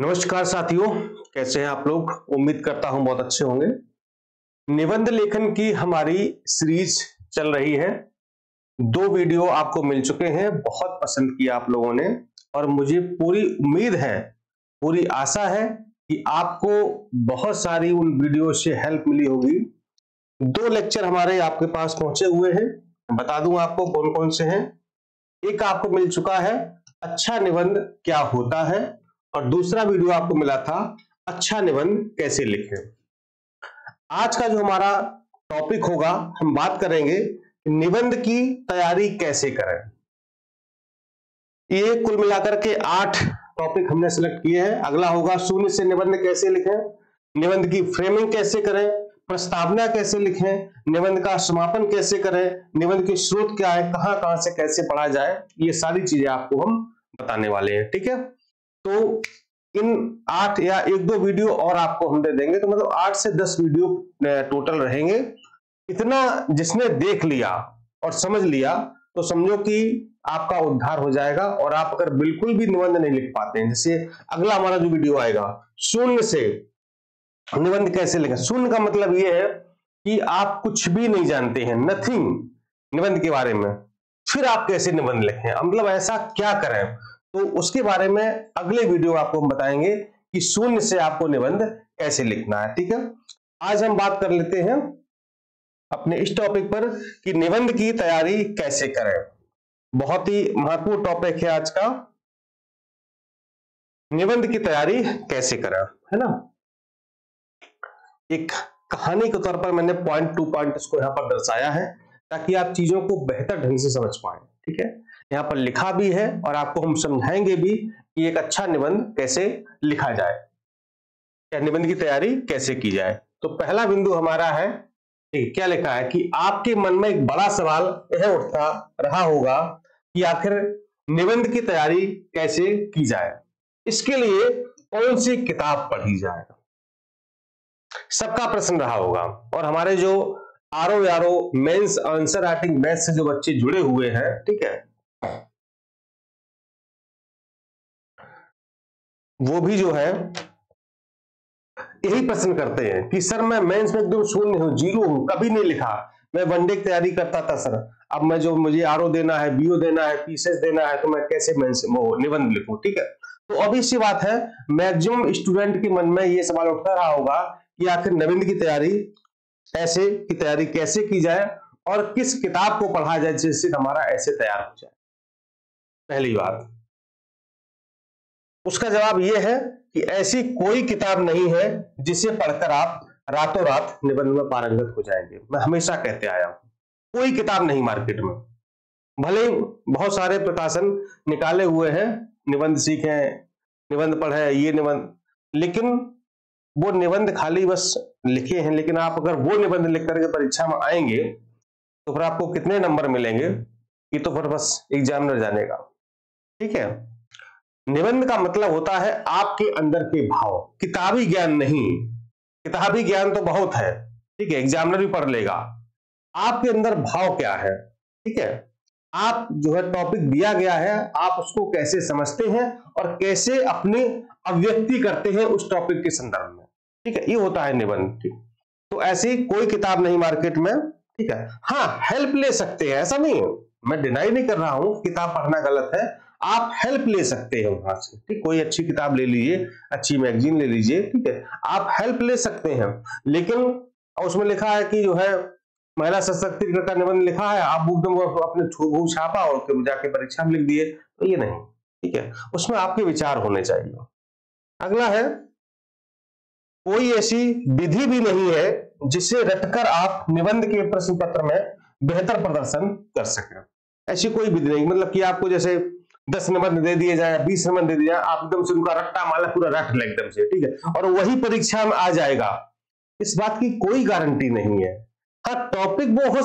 नमस्कार साथियों, कैसे हैं आप लोग। उम्मीद करता हूं बहुत अच्छे होंगे। निबंध लेखन की हमारी सीरीज चल रही है। 2 वीडियो आपको मिल चुके हैं, बहुत पसंद किया आप लोगों ने और मुझे पूरी उम्मीद है, पूरी आशा है कि आपको बहुत सारी उन वीडियो से हेल्प मिली होगी। 2 लेक्चर हमारे आपके पास पहुंचे हुए हैं, बता दूं आपको कौन कौन से हैं। एक आपको मिल चुका है अच्छा निबंध क्या होता है और दूसरा वीडियो आपको मिला था अच्छा निबंध कैसे लिखें। आज का जो हमारा टॉपिक होगा, हम बात करेंगे निबंध की तैयारी कैसे करें। ये कुल मिलाकर के 8 टॉपिक हमने सिलेक्ट किए हैं। अगला होगा शून्य से निबंध कैसे लिखें, निबंध की फ्रेमिंग कैसे करें, प्रस्तावना कैसे लिखें, निबंध का समापन कैसे करें, निबंध के स्रोत क्या है, कहां से कैसे पढ़ा जाए, ये सारी चीजें आपको हम बताने वाले हैं। ठीक है, तो इन 8 या 1-2 वीडियो और आपको हम दे देंगे, तो मतलब 8 से 10 वीडियो टोटल रहेंगे। इतना जिसने देख लिया और समझ लिया तो समझो कि आपका उद्धार हो जाएगा। और आप अगर बिल्कुल भी निबंध नहीं लिख पाते हैं, जैसे अगला हमारा जो वीडियो आएगा शून्य से निबंध कैसे लिखें। शून्य का मतलब यह है कि आप कुछ भी नहीं जानते हैं, नथिंग निबंध के बारे में, फिर आप कैसे निबंध लिखें, मतलब ऐसा क्या करें, तो उसके बारे में अगले वीडियो आपको हम बताएंगे कि शून्य से आपको निबंध कैसे लिखना है। ठीक है, आज हम बात कर लेते हैं अपने इस टॉपिक पर कि निबंध की तैयारी कैसे करें। बहुत ही महत्वपूर्ण टॉपिक है आज का, निबंध की तैयारी कैसे करें, है ना। एक कहानी के तौर पर मैंने पॉइंट टू पॉइंट इसको यहां पर दर्शाया है ताकि आप चीजों को बेहतर ढंग से समझ पाए। ठीक है, यहाँ पर लिखा भी है और आपको हम समझाएंगे भी कि एक अच्छा निबंध कैसे लिखा जाए या निबंध की तैयारी कैसे की जाए। तो पहला बिंदु हमारा है, क्या लिखा है कि आपके मन में एक बड़ा सवाल यह उठता रहा होगा कि आखिर निबंध की तैयारी कैसे की जाए, इसके लिए कौन सी किताब पढ़ी जाए, सबका प्रश्न रहा होगा। और हमारे जो RO mains answer writing batch से जो बच्चे जुड़े हुए हैं, ठीक है, वो भी जो है यही प्रश्न करते हैं कि सर मैं मेंस में एकदम शून्य हूं, जीरो हूं, कभी नहीं लिखा, मैं वनडे की तैयारी करता था सर, अब मैं जो मुझे आरओ देना है, बीओ देना है, पीसेस देना है, तो मैं कैसे मेंस निबंध लिखूं। ठीक है, तो अभी सी बात है, मैक्सिमम स्टूडेंट के मन में ये सवाल उठता रहा होगा कि आखिर निबंध की तैयारी कैसे की जाए और किस किताब को पढ़ा जाए जिससे हमारा ऐसे तैयार हो जाए। पहली बात, उसका जवाब यह है कि ऐसी कोई किताब नहीं है जिसे पढ़कर आप रातों रात निबंध में पारंगत हो जाएंगे। मैं हमेशा कहते आया हूं, कोई किताब नहीं मार्केट में, भले बहुत सारे प्रकाशन निकाले हुए हैं, निबंध सीखें, निबंध पढ़े, ये निबंध, लेकिन वो निबंध खाली बस लिखे हैं, लेकिन आप अगर वो निबंध लिख करके परीक्षा में आएंगे तो फिर आपको कितने नंबर मिलेंगे, ये तो फिर बस एग्जामिनर जानेगा। ठीक है, निबंध का मतलब होता है आपके अंदर के भाव, किताबी ज्ञान नहीं। किताबी ज्ञान तो बहुत है, ठीक है, एग्जामिनर भी पढ़ लेगा, आपके अंदर भाव क्या है। ठीक है, आप जो है टॉपिक दिया गया है, आप उसको कैसे समझते हैं और कैसे अपनी अभिव्यक्ति करते हैं उस टॉपिक के संदर्भ में। ठीक है, ये होता है निबंध। ठीक, तो ऐसी कोई किताब नहीं मार्केट में। ठीक है, हाँ हेल्प ले सकते हैं, ऐसा नहीं है, मैं डिनाई नहीं कर रहा हूं किताब पढ़ना गलत है, आप हेल्प ले सकते हैं वहां से। ठीक, कोई अच्छी किताब ले लीजिए, अच्छी मैगजीन ले लीजिए, ठीक है, आप हेल्प ले सकते हैं, लेकिन उसमें लिखा है कि जो है महिला सशक्तिकरण का निबंध लिखा है, आप एकदम अपने छू छापा और जाके परीक्षा में लिख दिए, तो ये नहीं। ठीक है, उसमें आपके विचार होने चाहिए। अगला है, कोई ऐसी विधि भी नहीं है जिसे रटकर आप निबंध के प्रश्न पत्र में बेहतर प्रदर्शन कर सकें। ऐसी कोई विधि नहीं, मतलब कि आपको जैसे 10 निबंध दे दिए जाए, 20 निबंध दे दिए जाए, आप एकदम से उनका रट्टा माला पूरा रट ले एकदम से, ठीक है, और वही परीक्षा में आ जाएगा, इस बात की कोई गारंटी नहीं है। हाँ, टॉपिक वो हो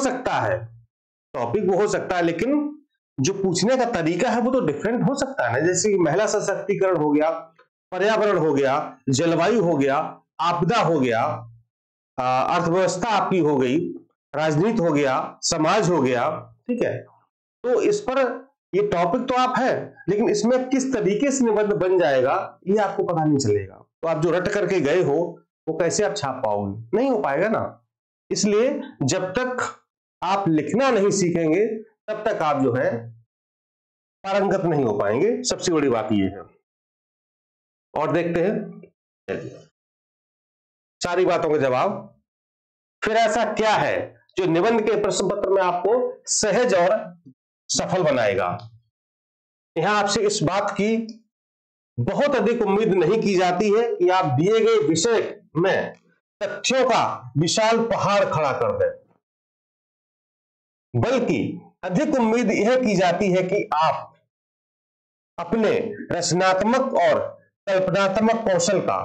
सकता है, लेकिन जो पूछने का तरीका है वो तो डिफरेंट हो सकता है ना। जैसे महिला सशक्तिकरण हो गया, पर्यावरण हो गया, जलवायु हो गया, आपदा हो गया, अर्थव्यवस्था आपकी हो गई, राजनीति हो गया, समाज हो गया। ठीक है, तो इस पर ये टॉपिक तो आप है, लेकिन इसमें किस तरीके से निबंध बन जाएगा ये आपको पता नहीं चलेगा। तो आप जो रट करके गए हो वो कैसे आप छाप पाओगे, नहीं हो पाएगा ना। इसलिए जब तक आप लिखना नहीं सीखेंगे तब तक आप जो है पारंगत नहीं हो पाएंगे, सबसे बड़ी बात ये है। और देखते हैं सारी बातों के जवाब। फिर ऐसा क्या है जो निबंध के प्रश्न पत्र में आपको सहज और सफल बनाएगा। यहां आपसे इस बात की बहुत अधिक उम्मीद नहीं की जाती है कि आप दिए गए विषय में तथ्यों का विशाल पहाड़ खड़ा कर दें, बल्कि अधिक उम्मीद यह की जाती है कि आप अपने रचनात्मक और कल्पनात्मक कौशल का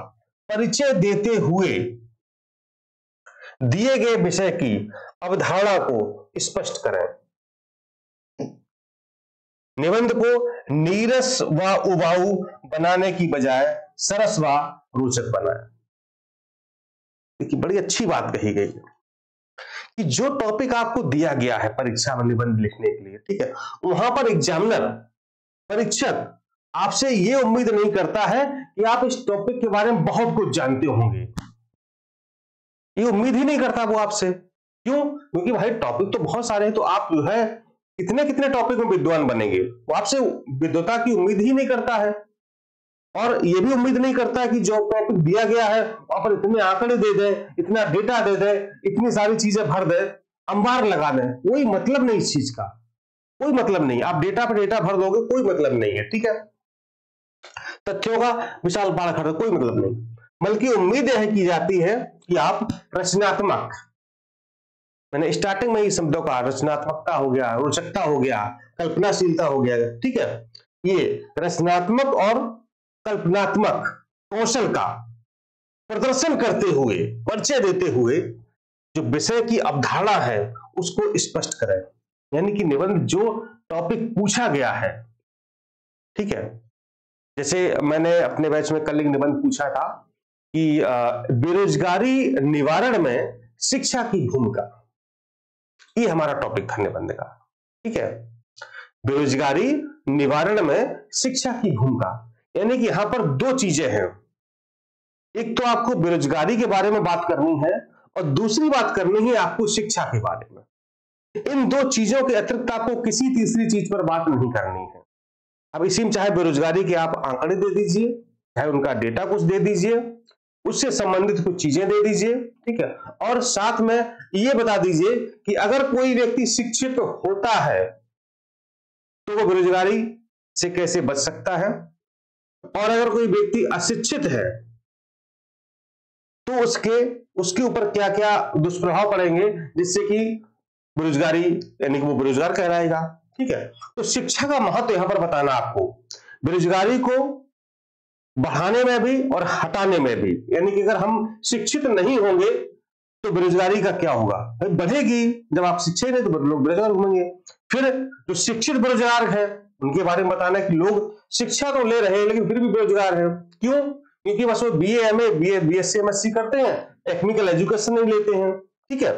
परिचय देते हुए दिए गए विषय की अवधारणा को स्पष्ट करें। निबंध को नीरस व उबाऊ बनाने की बजाय सरस व रोचक बनाएं। देखिए बड़ी अच्छी बात कही गई है कि जो टॉपिक आपको दिया गया है परीक्षा में निबंध लिखने के लिए, ठीक है, वहां पर एग्जामिनर, परीक्षक आपसे ये उम्मीद नहीं करता है कि आप इस टॉपिक के बारे में बहुत कुछ जानते होंगे। ये उम्मीद ही नहीं करता वो आपसे। क्यों? क्योंकि भाई टॉपिक तो बहुत सारे हैं, तो आप जो है कितने कितने टॉपिक में विद्वान बनेंगे। वो आपसे विद्वता की उम्मीद ही नहीं करता है, और ये भी उम्मीद नहीं करता है कि जो टॉपिक दिया गया है वहां पर इतने आंकड़े दे दें, इतना डेटा दे दें, इतनी सारी चीजें भर दें, अंबार लगा दें। कोई मतलब नहीं इस चीज का, कोई मतलब नहीं। आप डेटा पर डेटा भर दोगे, कोई मतलब नहीं है, ठीक है। तथ्यों का विशाल पहाड़ खड़ा, कोई मतलब नहीं। बल्कि उम्मीद यह की जाती है कि आप रचनात्मक, मैंने स्टार्टिंग में ही शब्दों का रचनात्मकता हो गया, रोचकता हो गया, कल्पनाशीलता हो गया, ठीक है, ये रचनात्मक और कल्पनात्मक कौशल का प्रदर्शन करते हुए, परिचय देते हुए जो विषय की अवधारणा है उसको स्पष्ट करें। यानी कि निबंध जो टॉपिक पूछा गया है, ठीक है, जैसे मैंने अपने बैच में कल एक निबंध पूछा था कि बेरोजगारी निवारण में शिक्षा की भूमिका, ये हमारा टॉपिक था निबंध का, ठीक है। बेरोजगारी निवारण में शिक्षा की भूमिका, यानी कि यहां पर दो चीजें हैं। एक तो आपको बेरोजगारी के बारे में बात करनी है, और दूसरी बात करनी है आपको शिक्षा के बारे में। इन दो चीजों के अतिरिक्त आपको किसी तीसरी चीज पर बात नहीं करनी है। अब इसी में चाहे बेरोजगारी के आप आंकड़े दे दीजिए, चाहे उनका डेटा कुछ दे दीजिए, उससे संबंधित कुछ चीजें दे दीजिए, ठीक है, और साथ में ये बता दीजिए कि अगर कोई व्यक्ति शिक्षित होता है तो वो बेरोजगारी से कैसे बच सकता है, और अगर कोई व्यक्ति अशिक्षित है तो उसके ऊपर क्या क्या दुष्प्रभाव पड़ेंगे जिससे कि बेरोजगारी, यानी कि वो बेरोजगार कहलाएगा, ठीक है। तो शिक्षा का महत्व यहां पर बताना आपको, बेरोजगारी को बढ़ाने में भी और हटाने में भी। यानी कि अगर हम शिक्षित नहीं होंगे तो बेरोजगारी का क्या होगा, बढ़ेगी। जब आप शिक्षित नहीं तो लोग बेरोजगार घूमेंगे। फिर जो शिक्षित बेरोजगार है उनके बारे में बताना है कि लोग शिक्षा तो ले रहे हैं लेकिन फिर भी बेरोजगार है। क्यों? क्योंकि बस वो बीए, एमए, बीएससी, एमएससी करते हैं, टेक्निकल एजुकेशन नहीं लेते हैं, ठीक है।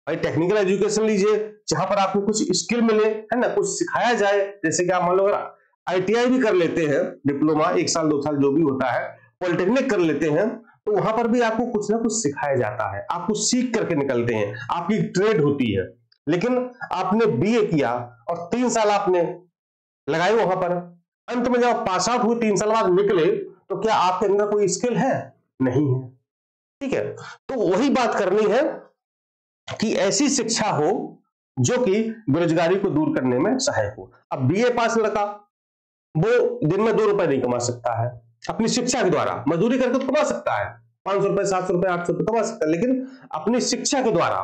भाई टेक्निकल एजुकेशन लीजिए जहां पर आपको कुछ स्किल मिले, है ना, कुछ सिखाया जाए। जैसे कि आप मान लो अगर आईटीआई भी कर लेते हैं, डिप्लोमा 1 साल 2 साल जो भी होता है, पॉलिटेक्निक कर लेते हैं, तो वहां पर भी आपको कुछ ना कुछ सिखाया जाता है, आप कुछ सीख करके निकलते हैं, आपकी ट्रेड होती है। लेकिन आपने बीए किया और 3 साल आपने लगाए वहां पर, अंत में जब पास आउट हुए 3 साल बाद निकले तो क्या आपके अंदर कोई स्किल है? नहीं है, ठीक है। तो वही बात करनी है कि ऐसी शिक्षा हो जो कि बेरोजगारी को दूर करने में सहायक हो। अब बीए पास लड़का वो दिन में 2 रुपए नहीं कमा सकता है, अपनी शिक्षा के द्वारा मजदूरी करके तो कमा सकता है, 500 रुपए, 700 रुपए, 800 रुपए कमा सकता है, लेकिन अपनी शिक्षा के द्वारा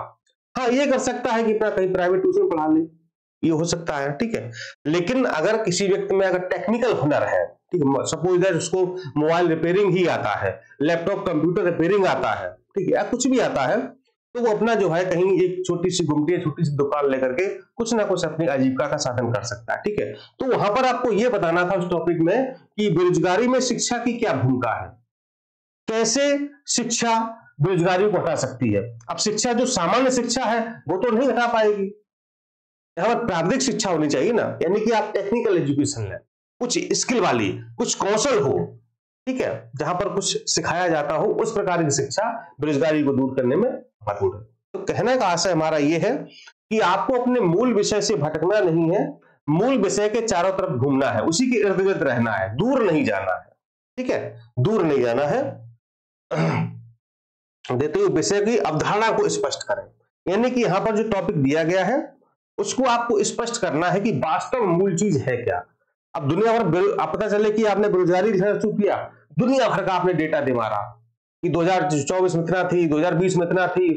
हाँ ये कर सकता है कि अपना कहीं प्राइवेट ट्यूशन पढ़ा ले, ये हो सकता है, ठीक है। लेकिन अगर किसी व्यक्ति में अगर टेक्निकल हुनर है, ठीक है, सपोज दैट उसको मोबाइल रिपेयरिंग ही आता है, लैपटॉप कंप्यूटर रिपेयरिंग आता है, ठीक है, या कुछ भी आता है, तो वो अपना जो है कहीं एक छोटी सी गुमटी, छोटी सी दुकान लेकर के कुछ ना कुछ अपनी आजीविका का साधन कर सकता है, ठीक है। तो वहां पर आपको ये बताना था उस टॉपिक में कि बेरोजगारी में शिक्षा की क्या भूमिका है, कैसे शिक्षा बेरोजगारी को हटा सकती है। अब शिक्षा जो सामान्य शिक्षा है वो तो नहीं हटा पाएगी, यहाँ पर प्राविधिक शिक्षा होनी चाहिए ना, यानी कि आप टेक्निकल एजुकेशन लें, कुछ स्किल वाली, कुछ कौशल हो, ठीक है, जहां पर कुछ सिखाया जाता हो, उस प्रकार की शिक्षा बेरोजगारी को दूर करने में महत्वपूर्ण है। तो कहने का आशय हमारा यह है कि आपको अपने मूल विषय से भटकना नहीं है, मूल विषय के चारों तरफ घूमना है, उसी के इर्द गिर्द रहना है, दूर नहीं जाना है, ठीक है, दूर नहीं जाना है। देते हुए विषय की अवधारणा को स्पष्ट करें, यानी कि यहां पर जो टॉपिक दिया गया है उसको आपको स्पष्ट करना है कि वास्तव में मूल चीज है क्या। अब दुनिया भर आप पता चले कि आपने बेरोजगारी शुरू किया, दुनिया भर का आपने डेटा दे मारा कि 2024 में इतना थी, 2020 में इतना थी,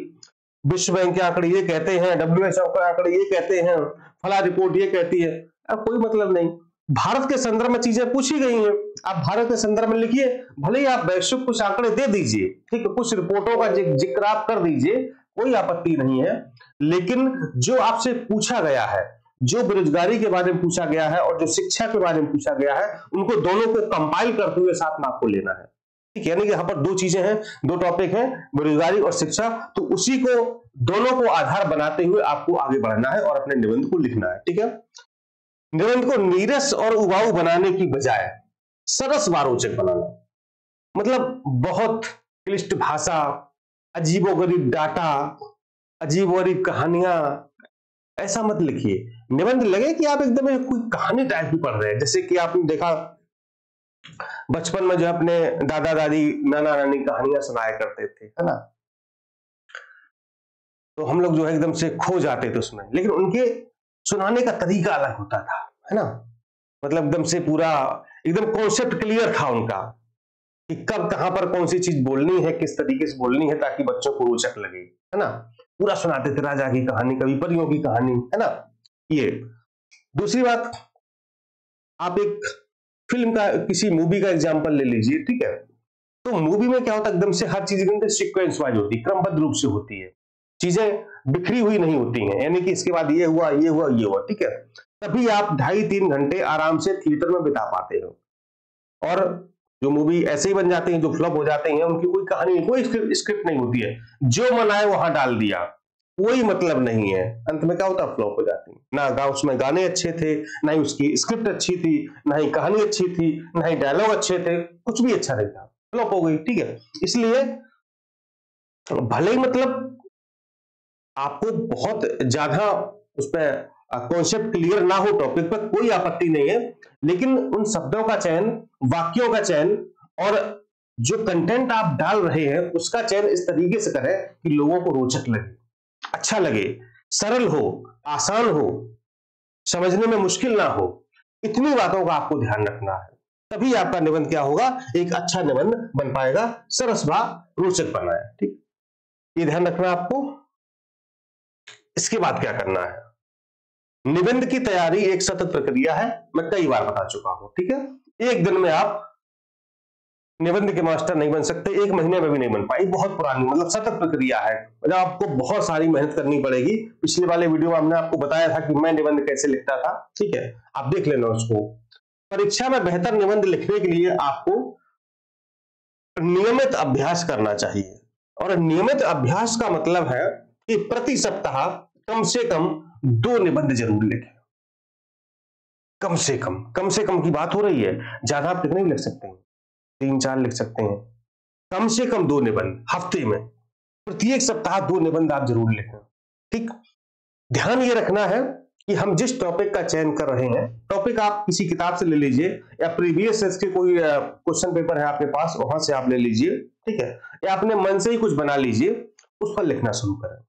विश्व बैंक के आंकड़े ये कहते हैं, WHO के आंकड़े ये कहते हैं, फला रिपोर्ट ये कहती है। अब कोई मतलब नहीं, भारत के संदर्भ में चीजें पूछी गई हैं, आप भारत के संदर्भ में लिखिए, भले ही आप वैश्विक कुछ आंकड़े दे दीजिए, ठीक है, कुछ रिपोर्टों का जिक्र आप कर दीजिए, कोई आपत्ति नहीं है, लेकिन जो आपसे पूछा गया है, जो बेरोजगारी के बारे में पूछा गया है और जो शिक्षा के बारे में पूछा गया है, उनको दोनों को कंपाइल करते हुए साथ में आपको लेना है, ठीक है, यानी कि यहाँ पर दो चीजें हैं, दो टॉपिक हैं, बेरोजगारी और शिक्षा, तो उसी को दोनों को आधार बनाते हुए आपको आगे बढ़ना है और अपने निबंध को लिखना है, ठीक है। निबंध को नीरस और उबाऊ बनाने की बजाय सरस व रोचक बनाना, मतलब बहुत क्लिष्ट भाषा, अजीबोगरीब डाटा, अजीबोगरीब कहानियां, ऐसा मत लिखिए। निबंध लगे कि आप एकदम कोई कहानी टाइप की पढ़ रहे हैं, जैसे कि आपने देखा बचपन में जो अपने दादा दादी नाना नानी कहानियां सुनाया करते थे, है ना, तो हम लोग जो है एकदम से खो जाते थे उसमें, लेकिन उनके सुनाने का तरीका अलग होता था, है ना, मतलब एकदम से पूरा एकदम कॉन्सेप्ट क्लियर था उनका कि कब कहां पर कौन सी चीज बोलनी है, किस तरीके से बोलनी है ताकि बच्चों को रोचक लगे, है ना, पूरा सुनाते थे, राजा की कहानी, कभी परियों की कहानी, है ना। ये दूसरी बात, आप एक फिल्म का, किसी मूवी का एग्जांपल ले लीजिए, ठीक है, तो मूवी में क्या होता है, एकदम से हर चीज एकदम सीक्वेंस वाइज होती है, क्रमबद्ध रूप से होती है, चीजें बिखरी हुई नहीं होती हैं, यानी कि इसके बाद ये हुआ ये हुआ ये हुआ, ठीक है, तभी आप 2.5-3 घंटे आराम से थिएटर में बिता पाते हो। और जो मूवी ऐसे ही बन जाते हैं, जो फ्लॉप हो जाते हैं, उनकी कोई कहानी नहीं, कोई स्क्रिप्ट नहीं होती है, जो मन आए वहां डाल दिया, कोई मतलब नहीं है, अंत में क्या होता है, फ्लॉप हो जाती है। ना उसमें गाने अच्छे थे, ना ही उसकी स्क्रिप्ट अच्छी थी, ना ही कहानी अच्छी थी, ना ही डायलॉग अच्छे थे, कुछ भी अच्छा नहीं था, फ्लॉप हो गई, ठीक है। इसलिए भले ही मतलब आपको बहुत ज्यादा उस पर कॉन्सेप्ट क्लियर ना हो टॉपिक पर, कोई आपत्ति नहीं है, लेकिन उन शब्दों का चयन, वाक्यों का चयन और जो कंटेंट आप डाल रहे हैं उसका चयन इस तरीके से करें कि लोगों को रोचक लगे, अच्छा लगे, सरल हो, आसान हो, समझने में मुश्किल ना हो, इतनी बातों का आपको ध्यान रखना है, तभी आपका निबंध क्या होगा, एक अच्छा निबंध बन पाएगा, सरस व रोचक बनाया, ठीक, ये ध्यान रखना आपको। इसके बाद क्या करना है, निबंध की तैयारी एक सतत प्रक्रिया है, मैं कई बार बता चुका हूं, ठीक है, एक दिन में आप निबंध के मास्टर नहीं बन सकते, एक महीने में भी नहीं बन पाई, बहुत पुरानी, मतलब सतत प्रक्रिया है, मतलब आपको बहुत सारी मेहनत करनी पड़ेगी। पिछले वाले वीडियो में हमने आपको बताया था कि मैं निबंध कैसे लिखता था, ठीक है, आप देख लेना उसको। परीक्षा में बेहतर निबंध लिखने के लिए आपको नियमित अभ्यास करना चाहिए, और नियमित अभ्यास का मतलब है कि प्रति सप्ताह कम से कम 2 निबंध जरूर लिखें, कम से कम की बात हो रही है, ज्यादा आप कितने लिख सकते हैं, 3-4 लिख सकते हैं, कम से कम 2 निबंध हफ्ते में, प्रत्येक सप्ताह 2 निबंध आप जरूर लिखें, ठीक। ध्यान ये रखना है कि हम जिस टॉपिक का चयन कर रहे हैं, टॉपिक आप किसी किताब से ले लीजिए या प्रीवियस के कोई क्वेश्चन पेपर है आपके पास, वहां से आप ले लीजिए, ठीक है, या अपने मन से ही कुछ बना लीजिए, उस पर लिखना शुरू करें।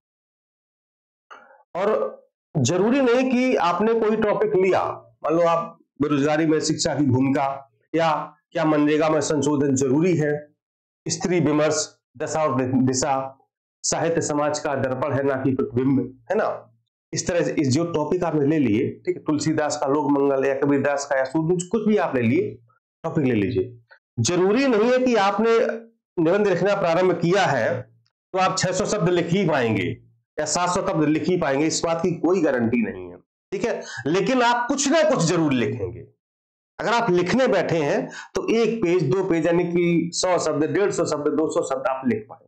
और जरूरी नहीं कि आपने कोई टॉपिक लिया, मान लो आप बेरोजगारी में शिक्षा की भूमिका, या क्या मनरेगा में संशोधन जरूरी है, स्त्री विमर्श, दशा और दिशा, साहित्य समाज का दर्पण है ना कि प्रतिबिंब, है ना, इस तरह से जो टॉपिक आपने ले लिए, ठीक है, तुलसीदास का लोक मंगल या कबीरदास का या सूरज, कुछ भी आप ले लिए, टॉपिक ले लीजिए। जरूरी नहीं है कि आपने निबंध लिखना प्रारंभ किया है तो आप 600 शब्द लिख ही पाएंगे या 700 शब्द लिख ही पाएंगे, इस बात की कोई गारंटी नहीं है, ठीक है, लेकिन आप कुछ ना कुछ जरूर लिखेंगे। अगर आप लिखने बैठे हैं तो 1 पेज 2 पेज यानी कि 100 शब्द 150 शब्द 200 शब्द आप लिख पाए,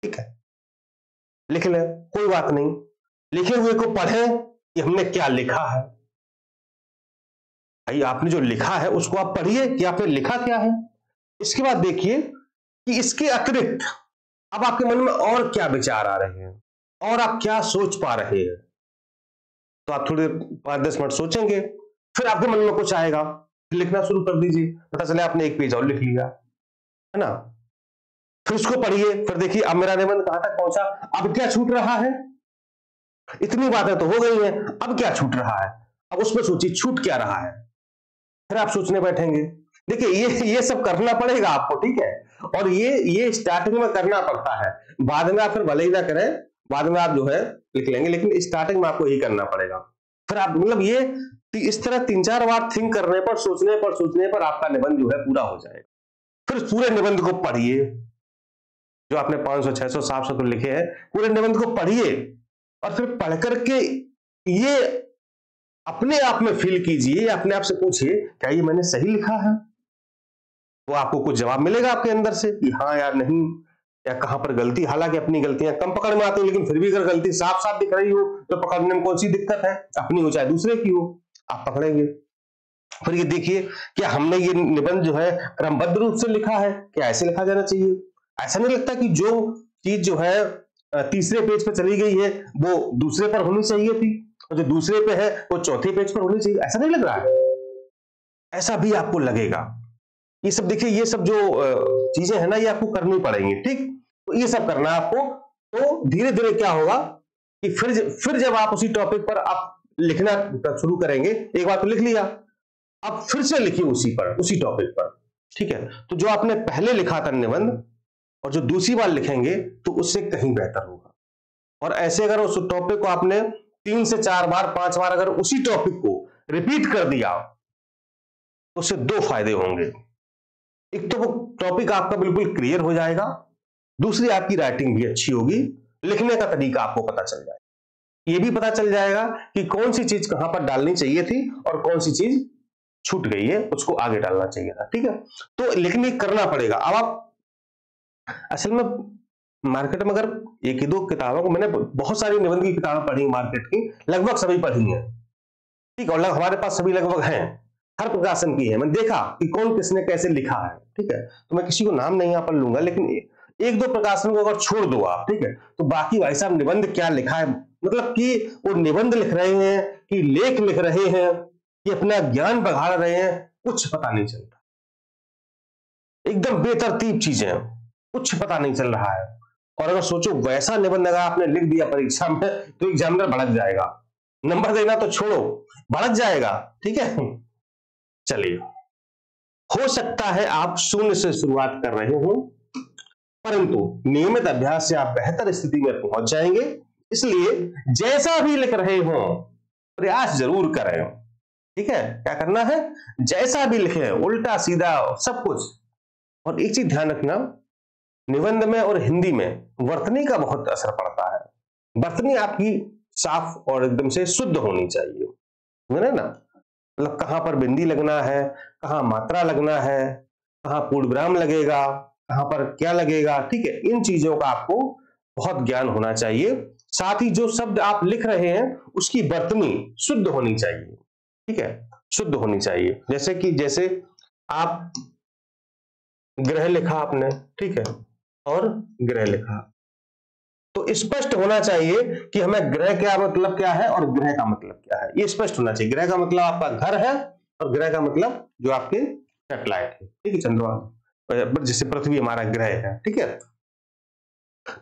ठीक है, लिख लें, कोई बात नहीं। लिखे हुए को पढ़ें कि हमने क्या लिखा है। भाई आपने जो लिखा है उसको आप पढ़िए कि आपने लिखा क्या है। इसके बाद देखिए कि इसके अतिरिक्त अब आपके मन में और क्या विचार आ रहे हैं और आप क्या सोच पा रहे हैं। तो आप थोड़ी 5-10 मिनट सोचेंगे, फिर आपके मन में कुछ आएगा, फिर लिखना शुरू कर दीजिए। पता चले आपने एक पेज और लिख लिया, है ना। फिर उसको पढ़िए, फिर देखिए अब मेरा निबंध कहां तक पहुंचा, अब क्या छूट रहा है। इतनी बातें तो हो गई हैं, अब क्या छूट रहा है, अब उसमें सोचिए छूट क्या रहा है। फिर आप सोचने बैठेंगे। देखिए ये सब करना पड़ेगा आपको, ठीक है। और ये स्टार्टिंग में करना पड़ता है, बाद में आप फिर भले ही ना करें, बाद में आप जो है लिख लेंगे, लेकिन स्टार्टिंग में आपको यही करना पड़ेगा। फिर आप मतलब ये इस तरह 3-4 बार थिंक करने पर, सोचने पर आपका निबंध जो है पूरा हो जाएगा। फिर पूरे निबंध को पढ़िए, जो आपने 500, 600, 700 तो लिखे हैं, पूरे निबंध को पढ़िए और फिर पढ़ करके ये अपने आप में फील कीजिए, अपने आप से पूछिए क्या ये मैंने सही लिखा है। तो आपको कुछ जवाब मिलेगा आपके अंदर से कि हाँ यार नहीं, या कहां पर गलती। हालांकि अपनी गलतियां कम पकड़ में आती है, लेकिन फिर भी अगर गलती साफ साफ दिख रही हो तो पकड़ने में कौन सी दिक्कत है, अपनी हो चाहे दूसरे की हो, आप पकड़ेंगे। फिर ये देखिए क्या हमने ये निबंध जो है क्रमबद्ध रूप से लिखा है, क्या ऐसे लिखा जाना चाहिए। ऐसा नहीं लगता कि जो चीज जो है तीसरे पेज पर चली गई है वो दूसरे पर होनी चाहिए थी, और जो दूसरे पे है वो चौथे पेज पर होनी चाहिए, ऐसा नहीं लग रहा है। ऐसा भी आपको लगेगा। ये सब देखिए, ये सब जो चीजें हैं ना, ये आपको करनी पड़ेंगी, ठीक। तो ये सब करना है आपको। तो धीरे धीरे क्या होगा कि फिर जब आप उसी टॉपिक पर आप लिखना शुरू करेंगे, एक बार तो लिख लिया, अब फिर से लिखिए उसी टॉपिक पर, ठीक है। तो जो आपने पहले लिखा था निबंध और जो दूसरी बार लिखेंगे तो उससे कहीं बेहतर होगा। और ऐसे अगर उस टॉपिक को आपने 3 से 4 बार 5 बार अगर उसी टॉपिक को रिपीट कर दिया तो उससे 2 फायदे होंगे। एक तो वो टॉपिक आपका बिल्कुल क्लियर हो जाएगा, दूसरी आपकी राइटिंग भी अच्छी होगी, लिखने का तरीका आपको पता चल जाएगा। ये भी पता चल जाएगा कि कौन सी चीज कहां पर डालनी चाहिए थी और कौन सी चीज छूट गई है, उसको आगे डालना चाहिए था, ठीक है। तो लिखने करना पड़ेगा। अब आप असल में मार्केट में अगर एक ही दो किताबों को, मैंने बहुत सारी निबंध की किताबें पढ़ी मार्केट की, लगभग सभी पढ़ी हैं, ठीक है। और हमारे पास सभी लगभग हैं, हर प्रकाशन की है। मैंने देखा कि कौन किसने कैसे लिखा है, ठीक है। तो मैं किसी को नाम नहीं यहाँ पर लूंगा, लेकिन एक दो प्रकाशन को अगर छोड़ दो आप, ठीक है, तो बाकी भाई साहब निबंध क्या लिखा है, मतलब कि वो निबंध लिख रहे हैं कि लेख लिख रहे हैं कि अपना ज्ञान बढ़ा रहे हैं, कुछ पता नहीं चलता। एकदम बेतरतीब चीजें, कुछ पता नहीं चल रहा है। और अगर सोचो वैसा निबंध अगर आपने लिख दिया परीक्षा में तो एग्जामिनर भड़क जाएगा, नंबर देना तो छोड़ो, भड़क जाएगा, ठीक है। चलिए, हो सकता है आप शून्य से शुरुआत कर रहे हो, परंतु नियमित अभ्यास से आप बेहतर स्थिति में पहुंच जाएंगे। इसलिए जैसा भी लिख रहे हो प्रयास जरूर करें, ठीक है। क्या करना है, जैसा भी लिखे, उल्टा सीधा सब कुछ। और एक चीज ध्यान रखना, निबंध में और हिंदी में वर्तनी का बहुत असर पड़ता है। वर्तनी आपकी साफ और एकदम से शुद्ध होनी चाहिए, है ना। मतलब कहां पर बिंदी लगना है, कहां मात्रा लगना है, कहां पूर्णविराम लगेगा, कहां पर क्या लगेगा, ठीक है। इन चीजों का आपको बहुत ज्ञान होना चाहिए। साथ ही जो शब्द आप लिख रहे हैं उसकी वर्तनी शुद्ध होनी चाहिए, ठीक है, शुद्ध होनी चाहिए। जैसे आप ग्रह लिखा आपने, ठीक है, और ग्रह लिखा, तो स्पष्ट होना चाहिए कि हमें ग्रह क्या मतलब क्या है और ग्रह का मतलब क्या है, ये स्पष्ट होना चाहिए। ग्रह का मतलब आपका घर है और ग्रह का मतलब जो आपके सैटेलाइट है, ठीक है, चंद्रमा, जिससे पृथ्वी हमारा ग्रह है, ठीक है।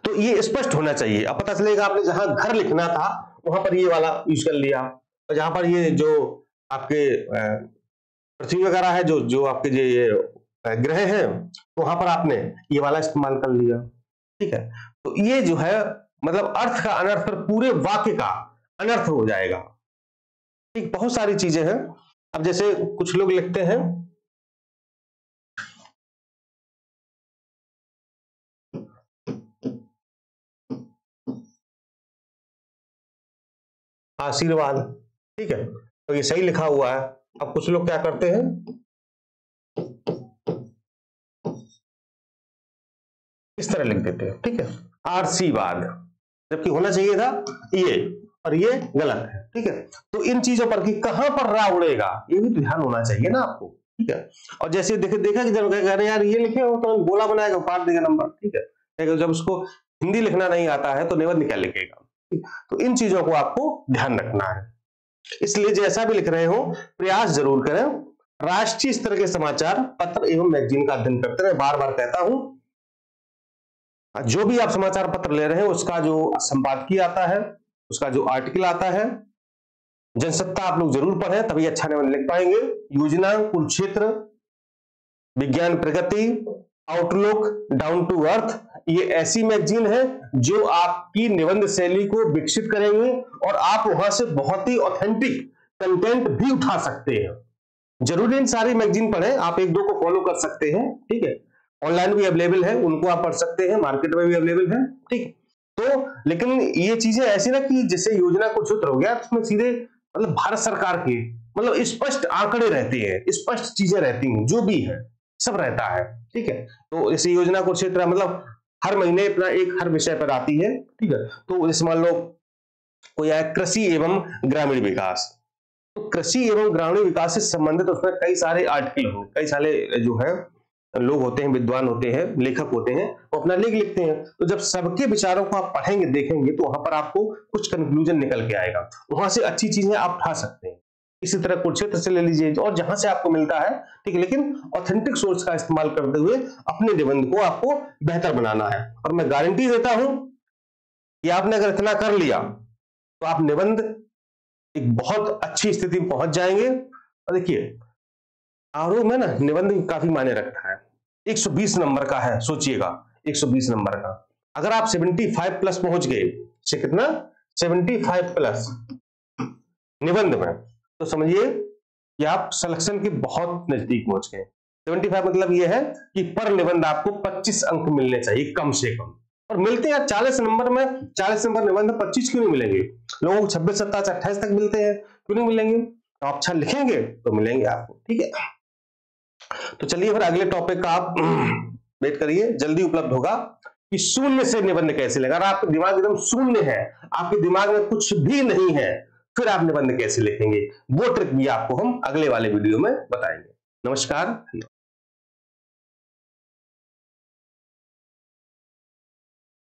तो ये स्पष्ट होना चाहिए। अब पता चलेगा आपने जहां घर लिखना था वहां पर ये वाला यूज कर लिया, और जहां पर ये जो आपके पृथ्वी वगैरह है, जो आपके ये ग्रह है, वहां पर आपने ये वाला इस्तेमाल कर लिया, ठीक है। तो ये जो है मतलब अर्थ का अनर्थ पर पूरे वाक्य का अनर्थ हो जाएगा, ठीक। बहुत सारी चीजें हैं। अब जैसे कुछ लोग लिखते हैं आशीर्वाद, ठीक है, तो ये सही लिखा हुआ है। अब कुछ लोग क्या करते हैं, इस तरह लिख देते हैं, ठीक है, आशीर्वाद, जबकि होना चाहिए था ये, और ये गलत है। ठीक है, तो इन चीजों पर कि कहां पर रा उड़ेगा ये भी ध्यान होना चाहिए ना आपको। ठीक है, और जैसे देखा कि जब अरे यार ये लिखे हो तो गोला बनाएगा, पार देगा नंबर। ठीक है, जब उसको हिंदी लिखना नहीं आता है तो निबंध क्या लिखेगा। तो इन चीजों को आपको ध्यान रखना है, इसलिए जैसा भी लिख रहे हो प्रयास जरूर करें। राष्ट्रीय स्तर के समाचार पत्र एवं मैगजीन का अध्ययन करते रहे। बार बार कहता हूं, जो भी आप समाचार पत्र ले रहे हैं उसका जो संपादकीय आता है, उसका जो आर्टिकल आता है, जनसत्ता आप लोग जरूर पढ़ें, तभी अच्छा निबंध लिख पाएंगे। योजना, कुरुक्षेत्र, विज्ञान प्रगति, आउटलुक, डाउन टू अर्थ, ये ऐसी मैगजीन है जो आपकी निबंध शैली को विकसित करेंगे और आप वहां से बहुत ही ऑथेंटिक कंटेंट भी उठा सकते हैं। जरूरी इन सारी मैगजीन पढ़ें, आप एक दो को फॉलो कर सकते हैं। ठीक है, ऑनलाइन भी अवेलेबल है, उनको आप पढ़ सकते हैं, मार्केट में भी अवेलेबल है। ठीक, तो लेकिन ये चीजें ऐसी ना कि जैसे योजना कुछ सूत्र हो गया तो उसमें सीधे मतलब भारत सरकार के मतलब स्पष्ट आंकड़े रहते हैं, स्पष्ट चीजें रहती हैं, जो भी है सब रहता है। ठीक है, तो इस योजना को क्षेत्र मतलब हर महीने अपना एक हर विषय पर आती है। ठीक है, तो जैसे मान लो कोई है कृषि एवं ग्रामीण विकास, तो कृषि एवं ग्रामीण विकास से संबंधित उसमें कई सारे आर्टिकल होंगे, कई सारे जो है लोग होते हैं, विद्वान होते हैं, लेखक होते हैं, वो अपना लेख लिखते हैं। तो जब सबके विचारों को आप पढ़ेंगे, देखेंगे, तो वहां पर आपको कुछ कंक्लूजन निकल के आएगा, वहां से अच्छी चीजें आप उठा सकते हैं। इसी तरह कुरुक्षेत्र से ले लीजिए और जहां से आपको मिलता है। ठीक है, लेकिन ऑथेंटिक सोर्स का इस्तेमाल करते हुए अपने निबंध को आपको बेहतर बनाना है। और मैं गारंटी देता हूं कि आपने अगर इतना कर लिया तो आप निबंध एक बहुत अच्छी स्थिति में पहुंच जाएंगे। और देखिए आरोह में ना निबंध काफी मायने रखता है। 120 नंबर का है, सोचिएगा 120 नंबर का, अगर आप 75 प्लस पहुंच गए, से कितना 75 प्लस निबंध में, तो समझिए कि आप सिलेक्शन के बहुत नजदीक पहुंच गए। 75 मतलब यह है कि पर निबंध आपको 25 अंक मिलने चाहिए कम से कम, और मिलते हैं 40 नंबर में। 40 नंबर निबंध 25 क्यों नहीं मिलेंगे? लोगों को 26, 27, 28 तक मिलते हैं, क्यों नहीं मिलेंगे? तो आप अच्छा लिखेंगे तो मिलेंगे आपको। ठीक है, तो चलिए फिर अगले टॉपिक का आप वेट करिए, जल्दी उपलब्ध होगा कि शून्य से निबंध कैसे लिखें। अगर आपका दिमाग एकदम शून्य है, आपके दिमाग में कुछ भी नहीं है, फिर आप निबंध कैसे लिखेंगे, वो ट्रिक भी आपको हम अगले वाले वीडियो में बताएंगे। नमस्कार।